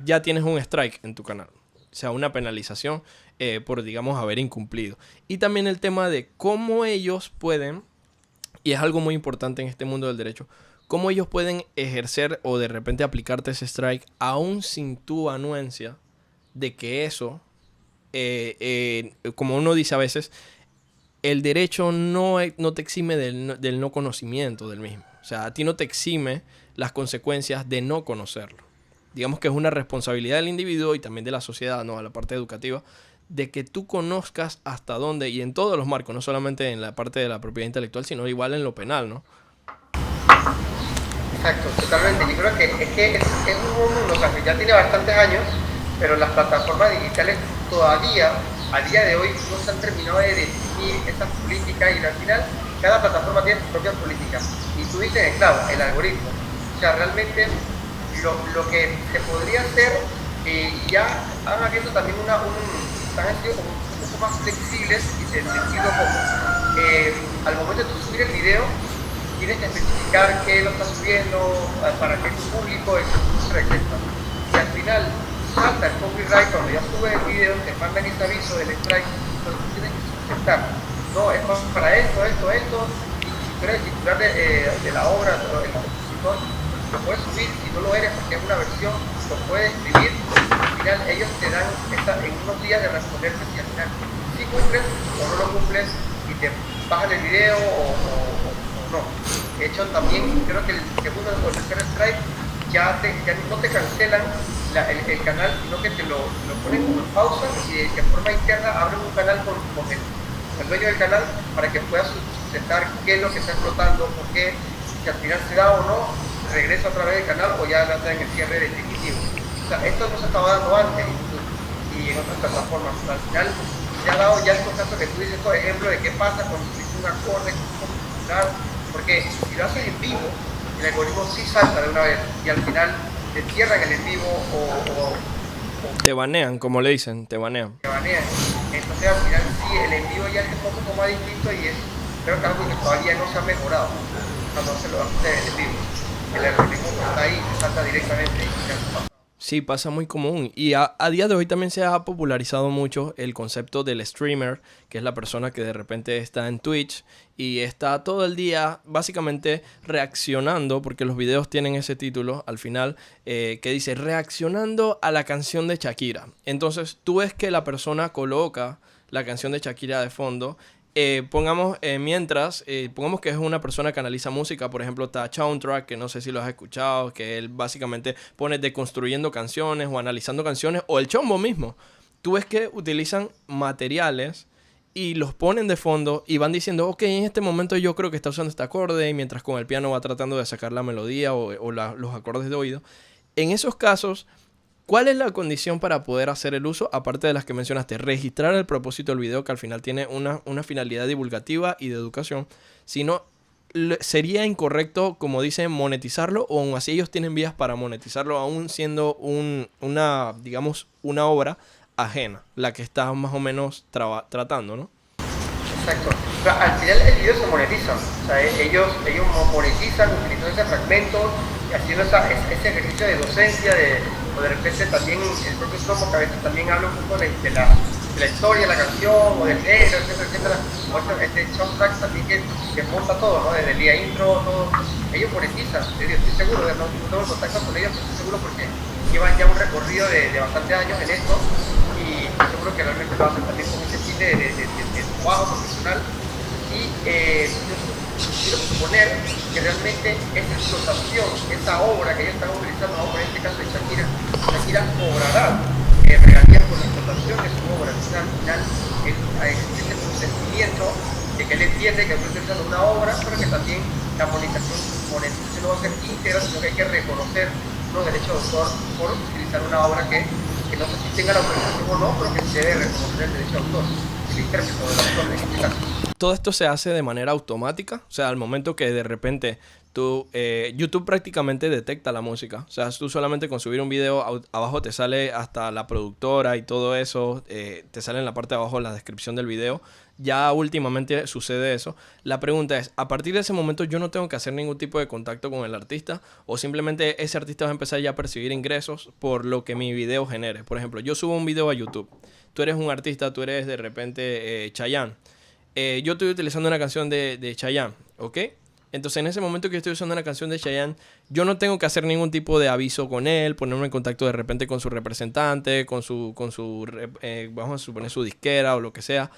ya tienes un strike en tu canal. O sea, una penalización por, digamos, haber incumplido. Y también el tema de cómo ellos pueden, y es algo muy importante en este mundo del derecho, cómo ellos pueden ejercer o de repente aplicarte ese strike aún sin tu anuencia de que eso, como uno dice a veces, el derecho no te exime del no conocimiento del mismo. O sea, a ti no te exime las consecuencias de no conocerlo. Digamos que es una responsabilidad del individuo y también de la sociedad, ¿no? A la parte educativa, de que tú conozcas hasta dónde, y en todos los marcos, no solamente en la parte de la propiedad intelectual, sino igual en lo penal, ¿no? Exacto, totalmente. Yo creo que es un mundo, o sea, que ya tiene bastantes años, pero las plataformas digitales todavía, a día de hoy, no se han terminado de definir esas políticas, y al final cada plataforma tiene sus propias políticas. Y tú dices, claro, el algoritmo. O sea, realmente lo que se podría hacer, y ya han abierto también han sido como un poco más flexibles y sencillo como al momento de tú subir el video, tienes que especificar qué lo estás subiendo, para qué es público, etcétera, etcétera. Y al final salta el copyright cuando ya subes el video, te mandan ese aviso del strike, entonces tú tienes que sustentar. No, es más para esto, y si tú eres el titular de la obra, el compositor, lo puedes subir, si no lo eres porque es una versión, lo puedes escribir. Al final ellos te dan en unos días de responderte si al final sí cumples o no lo cumples, y te bajan el video o no. De hecho, también creo que el segundo o el tercer strike ya no te cancelan el canal, sino que te lo ponen como en pausa, y de forma interna abren un canal con el dueño del canal para que puedas sustentar qué es lo que está explotando, por qué, si al final se da o no, regresa otra vez del canal o ya lanza en el cierre definitivo. O sea, esto no se estaba dando antes en YouTube y en otras plataformas. Al final se ha dado ya estos casos que tú dices, estos ejemplos de qué pasa cuando se dice un acorde, celular, porque si lo haces en vivo, el algoritmo sí salta de una vez y al final te cierran el en vivo o Te banean, como le dicen, te banean. te banean. Entonces al final sí, el en vivo ya es un poco más distinto y es creo que algo que todavía no se ha mejorado cuando se lo hace en vivo. El algoritmo está ahí, salta directamente y ya pasa. Sí, pasa muy común. Y a día de hoy también se ha popularizado mucho el concepto del streamer, que es la persona que de repente está en Twitch y está todo el día básicamente reaccionando, porque los videos tienen ese título al final, que dice reaccionando a la canción de Shakira. Entonces tú ves que la persona coloca la canción de Shakira de fondo. Pongamos pongamos que es una persona que analiza música, por ejemplo, está Soundtrack, que no sé si lo has escuchado, que él básicamente pone deconstruyendo canciones o analizando canciones, o el Chombo mismo. Tú ves que utilizan materiales y los ponen de fondo y van diciendo, ok, en este momento yo creo que está usando este acorde, y mientras con el piano va tratando de sacar la melodía los acordes de oído. En esos casos, ¿cuál es la condición para poder hacer el uso? Aparte de las que mencionaste, registrar el propósito del video, que al final tiene una finalidad divulgativa y de educación. Si no, sería incorrecto, como dicen, monetizarlo, o aún así ellos tienen vías para monetizarlo, aún siendo digamos, una obra ajena, la que está más o menos tratando, ¿no? Exacto. O sea, al final el video se monetiza. O sea, ellos monetizan utilizando ese fragmento y haciendo ese ejercicio de docencia, o de repente también el propio Slomo, que a veces también habla un poco de la historia de la canción, o del género, etcétera, etcétera. O este soundtrack también que monta todo, ¿no? Desde el día intro, todo. Ellos monetizan, estoy seguro, no tengo contacto con ellos, pero estoy seguro porque llevan ya un recorrido de bastantes años en esto y estoy seguro que realmente lo hacen también con ese tipo de trabajo profesional. Y quiero suponer que realmente esa explotación, esa obra que ellos están utilizando, vamos a poner en este caso de Shakira cobrará regalías por la explotación de su obra. Al final existe ese consentimiento de que él entiende que está utilizando una obra, pero que también la monetización no va a ser íntegra, sino que hay que reconocer los derechos de autor por utilizar una obra que no sé si tenga la autorización o no, pero que se debe reconocer el derecho de autor, el intérprete del autor en este caso. Todo esto se hace de manera automática, o sea, al momento que de repente YouTube prácticamente detecta la música. O sea, tú solamente con subir un video, abajo te sale hasta la productora y todo eso, te sale en la parte de abajo la descripción del video. Ya últimamente sucede eso. La pregunta es, a partir de ese momento yo no tengo que hacer ningún tipo de contacto con el artista, o simplemente ese artista va a empezar ya a percibir ingresos por lo que mi video genere. Por ejemplo, yo subo un video a YouTube. Tú eres un artista, tú eres de repente Chayanne. Yo estoy utilizando una canción de Chayanne, ¿ok? Entonces, en ese momento que estoy usando una canción de Chayanne, yo no tengo que hacer ningún tipo de aviso con él, ponerme en contacto de repente con su representante, vamos a suponer su disquera o lo que sea.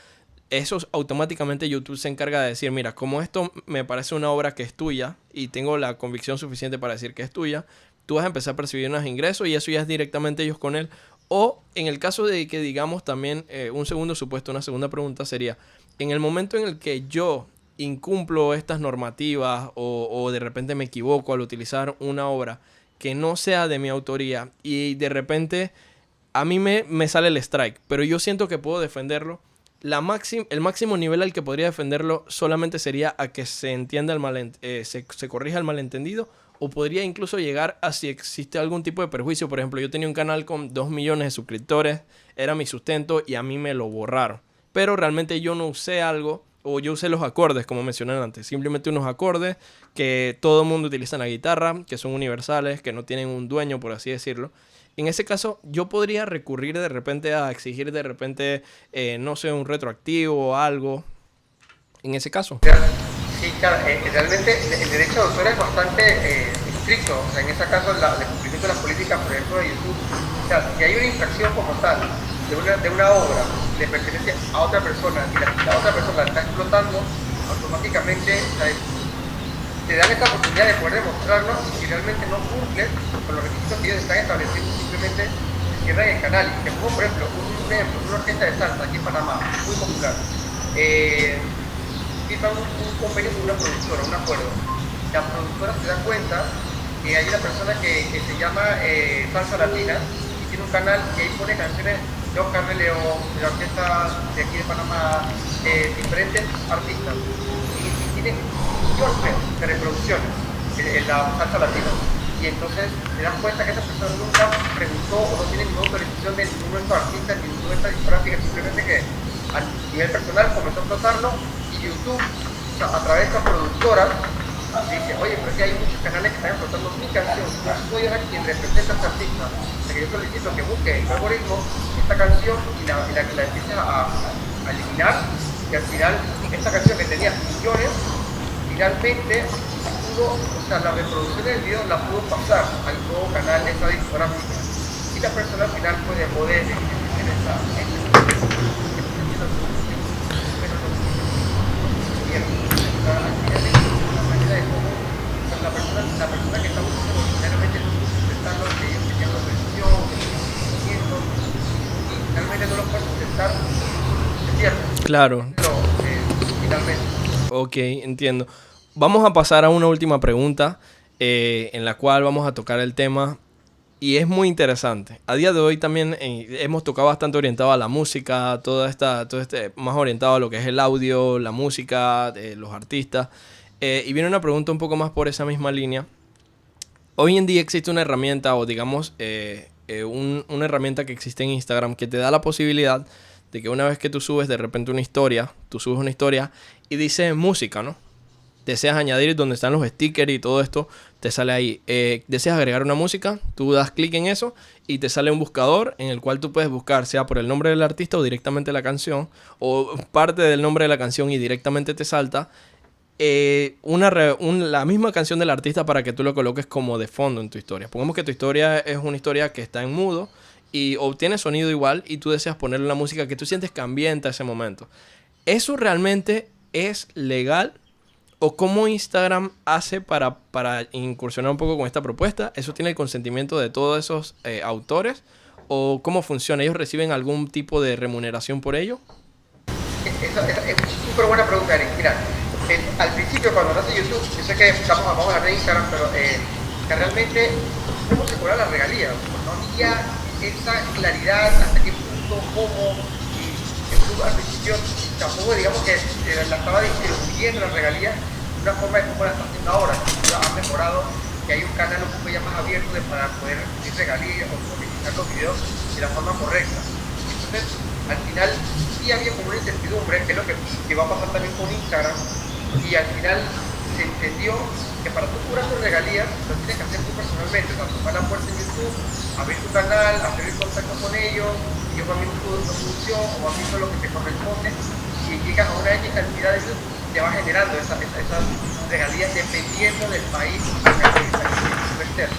Eso automáticamente YouTube se encarga de decir, mira, como esto me parece una obra que es tuya y tengo la convicción suficiente para decir que es tuya, tú vas a empezar a percibir unos ingresos y eso ya es directamente ellos con él. O en el caso de que digamos también, un segundo supuesto, una segunda pregunta sería, en el momento en el que yo incumplo estas normativas o de repente me equivoco al utilizar una obra que no sea de mi autoría y de repente a mí me sale el strike, pero yo siento que puedo defenderlo, el máximo nivel al que podría defenderlo solamente sería a que se entienda se corrija el malentendido, o podría incluso llegar a si existe algún tipo de perjuicio. Por ejemplo, yo tenía un canal con 2 millones de suscriptores, era mi sustento y a mí me lo borraron, pero realmente yo no usé algo, o yo usé los acordes, como mencioné antes. Simplemente unos acordes que todo el mundo utiliza en la guitarra, que son universales, que no tienen un dueño, por así decirlo. En ese caso, yo podría recurrir de repente a exigir de repente, no sé, un retroactivo o algo. En ese caso. Sí, claro, realmente el derecho de autor es bastante estricto. O sea, en ese caso, el cumplimiento de las políticas, por ejemplo, de YouTube. O sea, si hay una infracción como tal de una obra que le pertenece a otra persona y la otra persona la está explotando, automáticamente te dan esta oportunidad de poder demostrarlo, y si realmente no cumple con los requisitos que ellos están estableciendo, simplemente se cierran el canal. Y te pongo, por ejemplo, un ejemplo, una orquesta de salsa aquí en Panamá, muy popular. Firman un convenio con una productora, un acuerdo. La productora se da cuenta que hay una persona que se llama Salsa Latina y tiene un canal que ahí pone canciones de Oscar de León, de la orquesta de aquí de Panamá, diferentes artistas. Y tiene millón de reproducciones en la salsa latina. Y entonces te das cuenta que esa persona nunca preguntó o no tiene ninguna autorización de ninguno de estos artistas, ni ninguna de estas discográficas, simplemente que a nivel personal comenzó a explotarlo y YouTube, o sea, a través de estas productoras, dice, oye, pero es que hay muchos canales que están explotando mi canción, yo soy ahora quien representa a este artista, o sea que yo solicito que busque en tu algoritmo esta canción y la empieces a eliminar, y al final esta canción que tenía millones, finalmente pudo, o sea, la reproducción del video la pudo pasar al nuevo canal de esta discográfica y la persona al final pues dejó de en esa la persona que está buscando generalmente no sustentar lo que ellos tenían la presión, y realmente no lo puede sustentar, es cierto. Claro. Pero finalmente. Ok, entiendo. Vamos a pasar a una última pregunta en la cual vamos a tocar el tema y es muy interesante. A día de hoy también hemos tocado bastante orientado a la música, todo este más orientado a lo que es el audio, la música, los artistas. Y viene una pregunta un poco más por esa misma línea. Hoy en día existe una herramienta o digamos una herramienta que existe en Instagram que te da la posibilidad de que una vez que tú subes de repente una historia, tú subes una historia y dice música, ¿no? Deseas añadir donde están los stickers y todo esto, te sale ahí. Deseas agregar una música, tú das clic en eso y te sale un buscador en el cual tú puedes buscar sea por el nombre del artista o directamente la canción, o parte del nombre de la canción y directamente te salta la misma canción del artista para que tú lo coloques como de fondo en tu historia. Pongamos que tu historia es una historia que está en mudo y obtienes sonido igual y tú deseas ponerle una música que tú sientes que ambienta ese momento. ¿Eso realmente es legal? ¿O cómo Instagram hace para incursionar un poco con esta propuesta? ¿Eso tiene el consentimiento de todos esos autores? ¿O cómo funciona? ¿Ellos reciben algún tipo de remuneración por ello? Esa es súper buena pregunta, Eric. Mira, al principio cuando nace YouTube, yo sé que vamos a hablar de Instagram, pero que realmente cómo se cobran las regalías. No había esa claridad hasta qué punto, cómo, y YouTube al principio tampoco digamos que la estaba distribuyendo las regalías de una forma como la está haciendo ahora. Ha mejorado, que hay un canal un poco ya más abierto para poder recibir regalías o monetizar los videos de la forma correcta. Entonces, al final sí había como una incertidumbre, que es lo que va a pasar también con Instagram, y al final se entendió que para tú cobrar tus regalías lo tienes que hacer tú personalmente, o sea, tomar la puerta en YouTube, abrir tu canal, hacer el contacto con ellos, yo a mí tu producción o a mí lo que te corresponde, y llegas a una X cantidad de views, te va generando esas regalías dependiendo del país al que tú estés.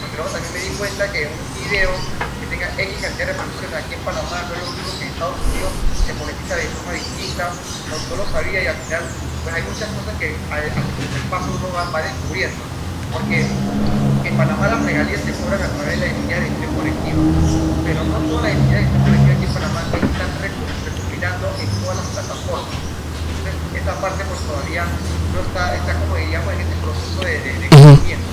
Porque luego también me di cuenta que un video que tenga X cantidad de reproducciones aquí en Panamá no es lo mismo que en Estados Unidos se monetiza de forma distinta, no lo sabía y al final pues hay muchas cosas que el paso uno va descubriendo. Porque en Panamá las regalías se cobran a través de la entidad de gestión colectiva, pero no todas las entidades de gestión colectiva aquí en Panamá están recopilando en todas las plataformas. Entonces esa parte pues todavía no está como diríamos en este proceso de crecimiento.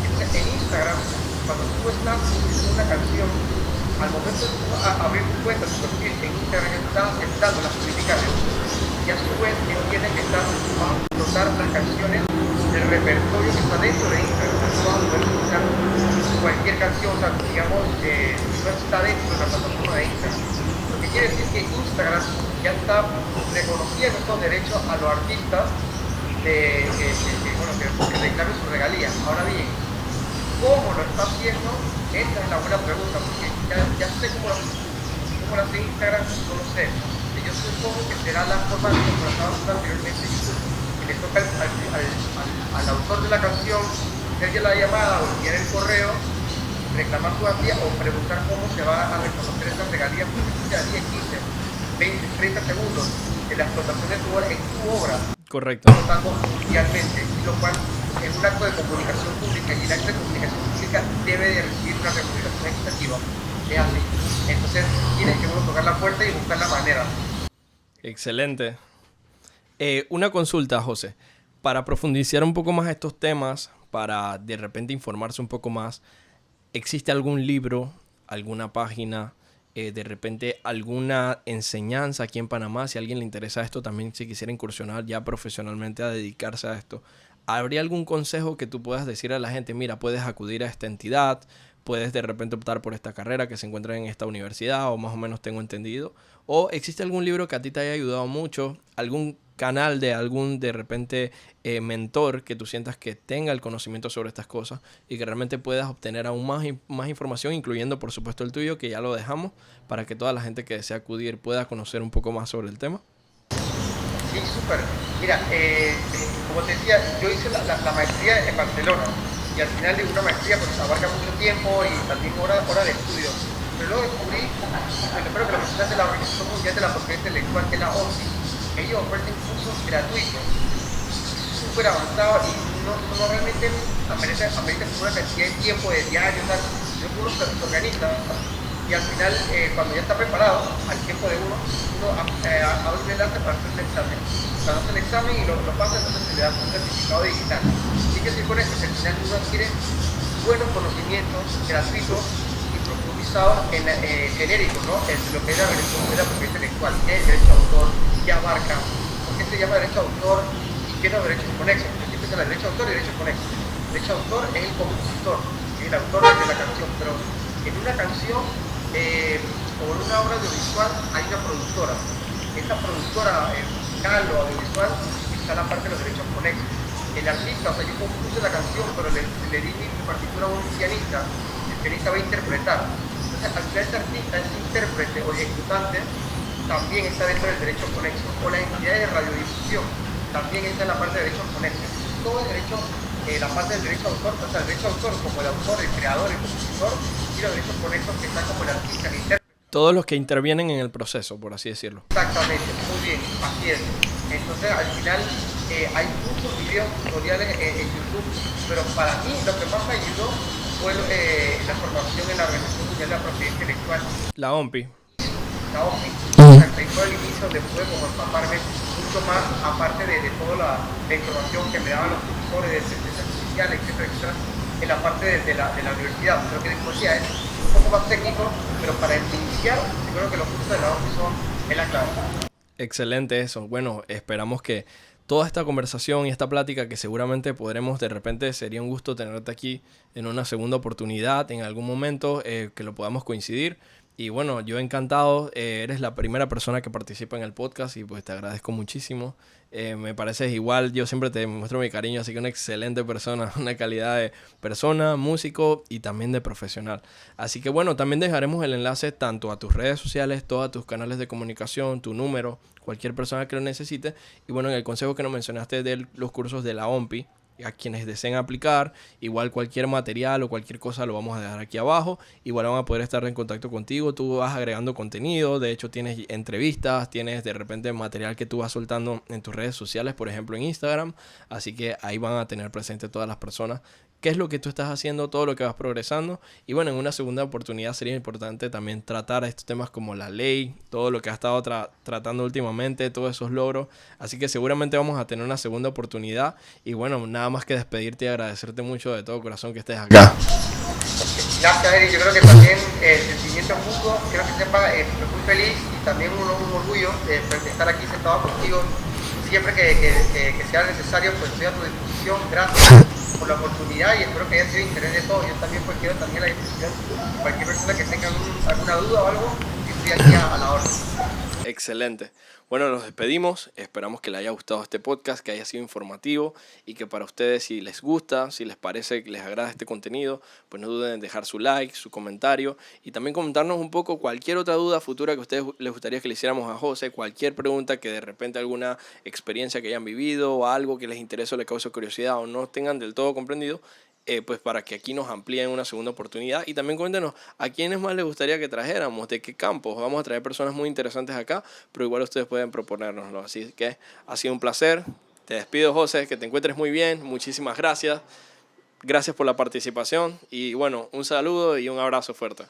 Entonces en Instagram, cuando tú estás subiendo una canción, al momento de abrir tu cuenta, tu perfil en Instagram, estás aceptando las publicaciones. Y a su vez entiende que estás a explotar las canciones del repertorio que está dentro de Instagram. Tú vas a poder escuchar cualquier canción, o sea, digamos, no está dentro de la plataforma de Instagram. Lo que quiere decir que Instagram ya está reconociendo estos derechos a los artistas que declaren sus regalías. Ahora bien, ¿cómo lo está haciendo? Esa es la buena pregunta, porque ya sé cómo lo hace Instagram, no lo sé. Yo supongo que será la forma de como lo estaba haciendo anteriormente YouTube, que le toca al autor de la canción hacer la llamada o enviar el correo, reclamar su garantía o preguntar cómo se va a reconocer esas regalías, porque eso ya 10, 15, 20, 30 segundos de la explotación de tu obra en tu obra. Correcto. Explotando mundialmente, lo cual es un acto de comunicación pública y el acto de comunicación pública debe de recibir una remuneración equitativa. Es así. Entonces tienes que tocar la puerta y buscar la manera. Excelente. Una consulta, José. Para profundizar un poco más estos temas, para de repente informarse un poco más, ¿existe algún libro, alguna página de repente alguna enseñanza aquí en Panamá, si a alguien le interesa esto, también si quisiera incursionar ya profesionalmente a dedicarse a esto, ¿habría algún consejo que tú puedas decir a la gente? Mira, puedes acudir a esta entidad, puedes de repente optar por esta carrera que se encuentra en esta universidad, o más o menos tengo entendido. ¿O existe algún libro que a ti te haya ayudado mucho? ¿Algún canal de algún de repente mentor que tú sientas que tenga el conocimiento sobre estas cosas y que realmente puedas obtener aún más información, incluyendo por supuesto el tuyo, que ya lo dejamos, para que toda la gente que desea acudir pueda conocer un poco más sobre el tema? Sí, súper. Mira, como te decía, yo hice la maestría en Barcelona y al final de una maestría pues abarca mucho tiempo y también horas de estudio. Pero luego descubrí, espero que lo mencionaste, la Organización Mundial de la Propiedad Intelectual, que es la OMPI. Ellos ofrecen cursos gratuitos, súper avanzados y no realmente ameritan una cantidad de tiempo, de diarios, tal. Uno se organiza y al final, cuando ya está preparado, al tiempo de uno abre un enlace para hacer el examen. Cuando hace el examen y lo pasa, entonces se le da un certificado digital. Así que decir con esto, que al final uno adquiere buenos conocimientos gratuitos y profundizados en genéricos, ¿no? En lo que es la organización de la propiedad intelectual, qué es el derecho de autor, qué abarca, por qué se llama derecho de autor y qué son los derechos conexos. Porque siempre se llama derecho de autor y derecho conexo. El derecho de autor es el compositor, es el autor de la canción, pero en una canción o en una obra audiovisual hay una productora. Esa productora musical o audiovisual está la parte de los derechos conexos. El artista, o sea, yo compuse la canción, pero le di mi partitura a un pianista, el pianista va a interpretar. Entonces, al final ese artista, ese intérprete o ejecutante, también está dentro del derecho conexo. O la entidad de radiodifusión, también está en la parte de derechos conexos. Todo el derecho, la parte del derecho de autor, o sea, el derecho de autor como el autor, el creador, el compositor, y los derechos conexos que están como el artista, el intérprete. Todos los que intervienen en el proceso, por así decirlo. Exactamente, muy bien, así es. Entonces, al final, hay muchos videos tutoriales en YouTube, pero para mí lo que más me ayudó fue la formación en la Organización Mundial de la Propiedad Intelectual, La OMPI. la OMPI. Ahí fue el inicio donde pude como empaparme mucho más, aparte de toda la información que me daban los profesores de ciencias sociales, etcétera, etcétera, en la parte de la universidad. Lo que después ya es un poco más técnico, pero para iniciar, yo creo que los cursos de la OMPI es la clave. Excelente eso. Bueno, esperamos que toda esta conversación y esta plática, que seguramente podremos, de repente sería un gusto tenerte aquí en una segunda oportunidad, en algún momento que lo podamos coincidir. Y bueno, yo encantado, eres la primera persona que participa en el podcast y pues te agradezco muchísimo. Me pareces igual, yo siempre te muestro mi cariño, así que una excelente persona, una calidad de persona, músico y también de profesional. Así que bueno, también dejaremos el enlace tanto a tus redes sociales, todos tus canales de comunicación, tu número, cualquier persona que lo necesite. Y bueno, en el consejo que nos mencionaste de los cursos de la OMPI, a quienes deseen aplicar, igual cualquier material o cualquier cosa lo vamos a dejar aquí abajo. Igual van a poder estar en contacto contigo, tú vas agregando contenido, de hecho tienes entrevistas, tienes de repente material que tú vas soltando en tus redes sociales, por ejemplo en Instagram, así que ahí van a tener presente todas las personas qué es lo que tú estás haciendo, todo lo que vas progresando. Y bueno, en una segunda oportunidad sería importante también tratar estos temas como la ley, todo lo que has estado tratando últimamente, todos esos logros. Así que seguramente vamos a tener una segunda oportunidad. Y bueno, nada más que despedirte y agradecerte mucho de todo corazón que estés acá. Gracias, Eric. Yo creo que también el sentimiento mutuo, quiero que sepa, estoy muy feliz y también un orgullo de estar aquí sentado contigo. Siempre que sea necesario, pues estoy a tu disposición. Gracias por la oportunidad y espero que haya sido de interés de todos. Yo también pues quedo también a la disposición. Cualquier persona que tenga alguna duda o algo, estoy aquí a la orden. Excelente. Bueno, nos despedimos. Esperamos que les haya gustado este podcast, que haya sido informativo y que para ustedes, si les gusta, si les parece que les agrada este contenido, pues no duden en dejar su like, su comentario y también comentarnos un poco cualquier otra duda futura que a ustedes les gustaría que le hiciéramos a José, cualquier pregunta que de repente alguna experiencia que hayan vivido o algo que les interese o les cause curiosidad o no tengan del todo comprendido. Pues para que aquí nos amplíen una segunda oportunidad y también cuéntenos a quiénes más les gustaría que trajéramos, de qué campos. Vamos a traer personas muy interesantes acá, pero igual ustedes pueden proponérnoslo. Así que ha sido un placer. Te despido, José, que te encuentres muy bien. Muchísimas gracias. Gracias por la participación y bueno, un saludo y un abrazo fuerte.